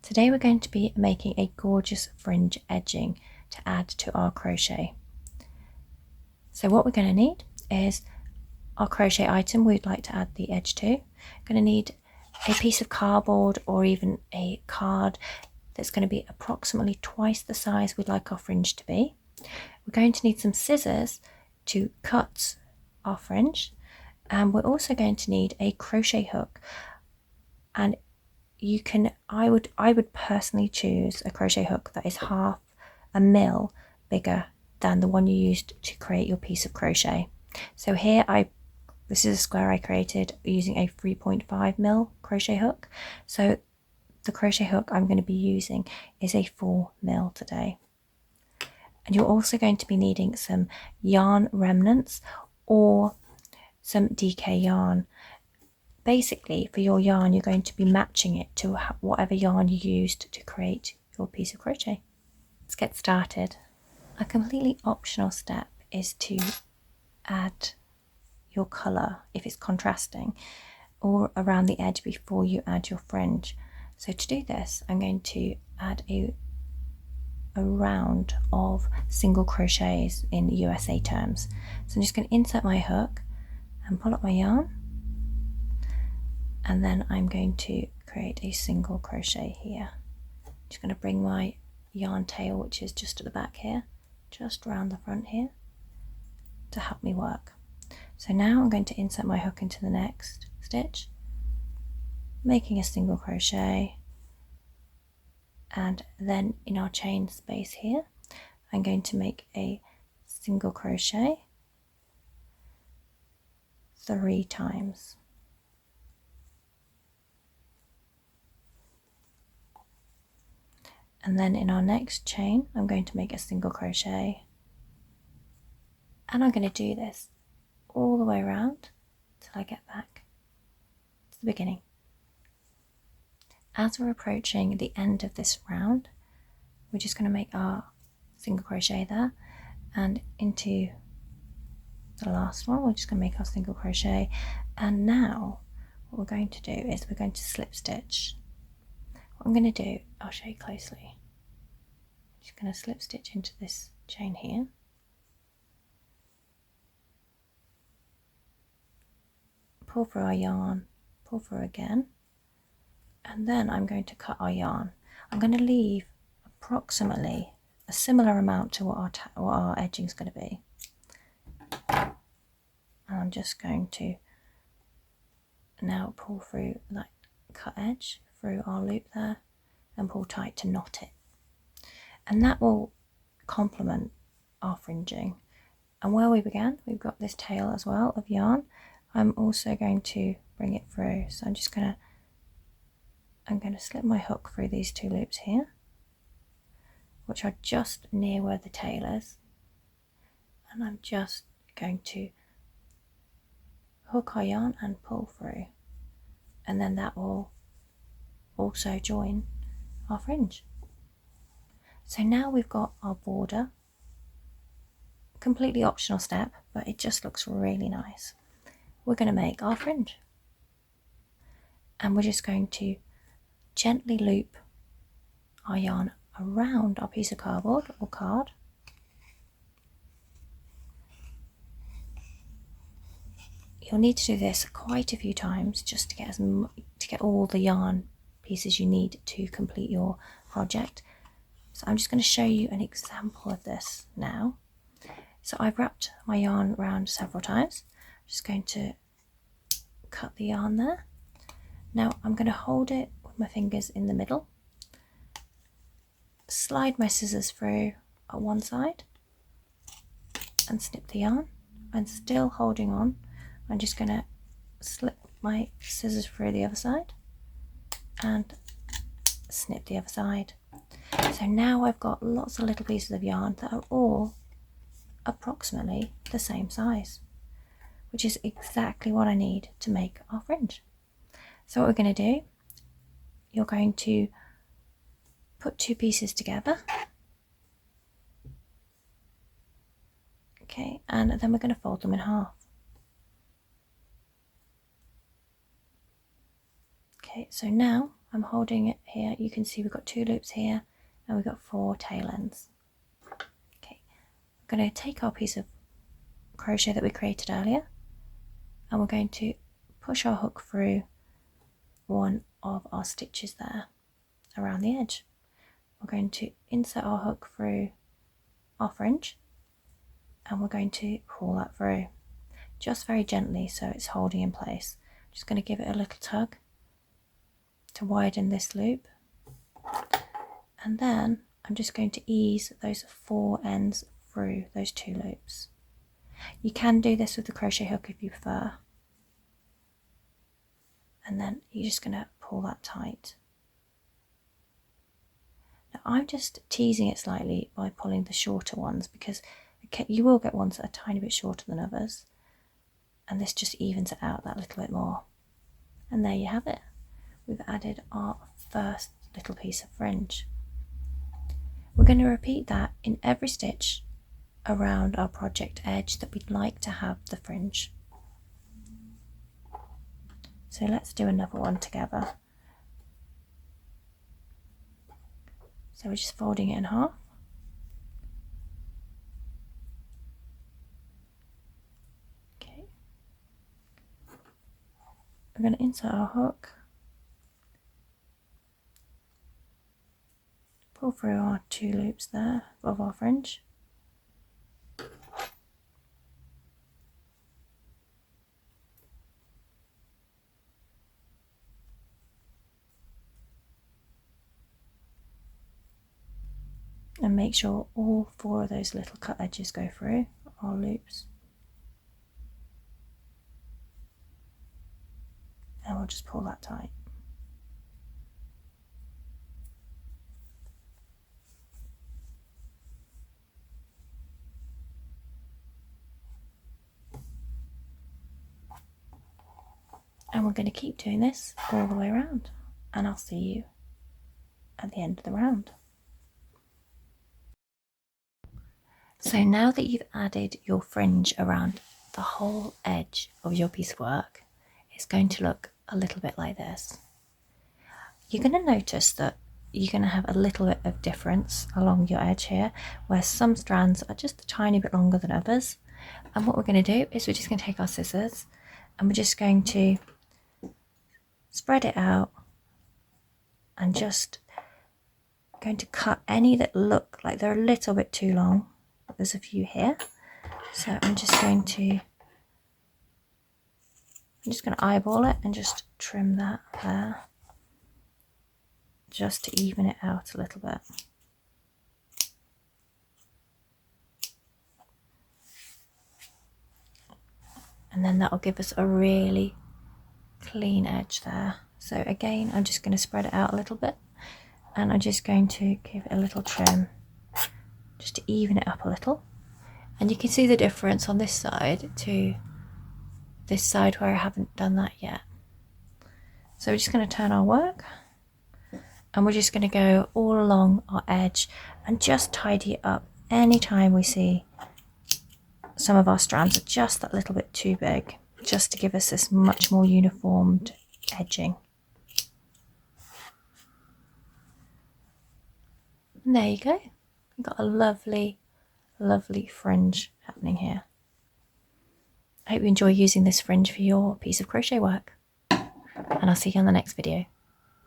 Today we're going to be making a gorgeous fringe edging to add to our crochet. So what we're going to need is our crochet item we'd like to add the edge to. We're going to need a piece of cardboard or even a card that's going to be approximately twice the size we'd like our fringe to be. We're going to need some scissors to cut our fringe, and we're also going to need a crochet hook. And I would personally choose a crochet hook that is half a mil bigger than the one you used to create your piece of crochet. So here this is a square I created using a 3.5 mil crochet hook. So the crochet hook I'm going to be using is a 4 mil today. And you're also going to be needing some yarn remnants or some DK yarn. Basically, for your yarn, you're going to be matching it to whatever yarn you used to create your piece of crochet. Let's get started. A completely optional step is to add your colour, if it's contrasting, or around the edge before you add your fringe. So to do this, I'm going to add a round of single crochets in USA terms. So I'm just going to insert my hook and pull up my yarn. And then I'm going to create a single crochet here. I'm just going to bring my yarn tail, which is just at the back here, just around the front here to help me work. So now I'm going to insert my hook into the next stitch, making a single crochet, and then in our chain space here I'm going to make a single crochet 3 times. And then in our next chain, I'm going to make a single crochet, and I'm going to do this all the way around till I get back to the beginning. As we're approaching the end of this round, we're just going to make our single crochet there, and into the last one, we're just going to make our single crochet. And now what we're going to do is we're going to slip stitch. What I'm going to do, I'll show you closely. I'm just going to slip stitch into this chain here. Pull through our yarn, pull through again, and then I'm going to cut our yarn. I'm going to leave approximately a similar amount to what our edging is going to be. And I'm just going to now pull through that cut edge through our loop there and pull tight to knot it, and that will complement our fringing. And where we began, we've got this tail as well of yarn. I'm also going to bring it through, so I'm going to slip my hook through these 2 loops here, which are just near where the tail is, and I'm just going to hook our yarn and pull through, and then that will also join our fringe. So now we've got our border. Completely optional step, but it just looks really nice. We're going to make our fringe, and we're just going to gently loop our yarn around our piece of cardboard or card. You'll need to do this quite a few times just to get all the yarn pieces you need to complete your project. So I'm just going to show you an example of this now. So I've wrapped my yarn around several times. I'm just going to cut the yarn there. Now I'm going to hold it with my fingers in the middle, slide my scissors through at one side and snip the yarn, and still holding on, I'm just going to slip my scissors through the other side and snip the other side. So now I've got lots of little pieces of yarn that are all approximately the same size, which is exactly what I need to make our fringe. So what we're going to do, you're going to put 2 pieces together, okay, and then we're going to fold them in half. Okay, so now I'm holding it here. You can see we've got 2 loops here and we've got 4 tail ends. Okay, we're going to take our piece of crochet that we created earlier and we're going to push our hook through one of our stitches there around the edge. We're going to insert our hook through our fringe and we're going to pull that through just very gently so it's holding in place. Just going to give it a little tug to widen this loop, and then I'm just going to ease those 4 ends through those 2 loops. You can do this with the crochet hook if you prefer, and then you're just going to pull that tight. Now I'm just teasing it slightly by pulling the shorter ones because you will get ones that are a tiny bit shorter than others, and this just evens it out that little bit more. And there you have it. We've added our first little piece of fringe. We're going to repeat that in every stitch around our project edge that we'd like to have the fringe. So let's do another one together. So we're just folding it in half. Okay. We're going to insert our hook, pull through our 2 loops there of our fringe, and make sure all 4 of those little cut edges go through our loops, and we'll just pull that tight. And we're going to keep doing this all the way around, and I'll see you at the end of the round. So now that you've added your fringe around the whole edge of your piece of work, it's going to look a little bit like this. You're going to notice that you're going to have a little bit of difference along your edge here, where some strands are just a tiny bit longer than others. And what we're going to do is we're just going to take our scissors and we're just going to spread it out and just going to cut any that look like they're a little bit too long. There's a few here, so I'm just going to eyeball it and just trim that there, just to even it out a little bit. And then that will give us a really clean edge there. So again, I'm just going to spread it out a little bit, and I'm just going to give it a little trim just to even it up a little. And you can see the difference on this side to this side where I haven't done that yet. So we're just going to turn our work and we're just going to go all along our edge and just tidy it up anytime we see some of our strands are just that little bit too big, just to give us this much more uniformed edging. And there you go. We've got a lovely, lovely fringe happening here. I hope you enjoy using this fringe for your piece of crochet work, and I'll see you on the next video.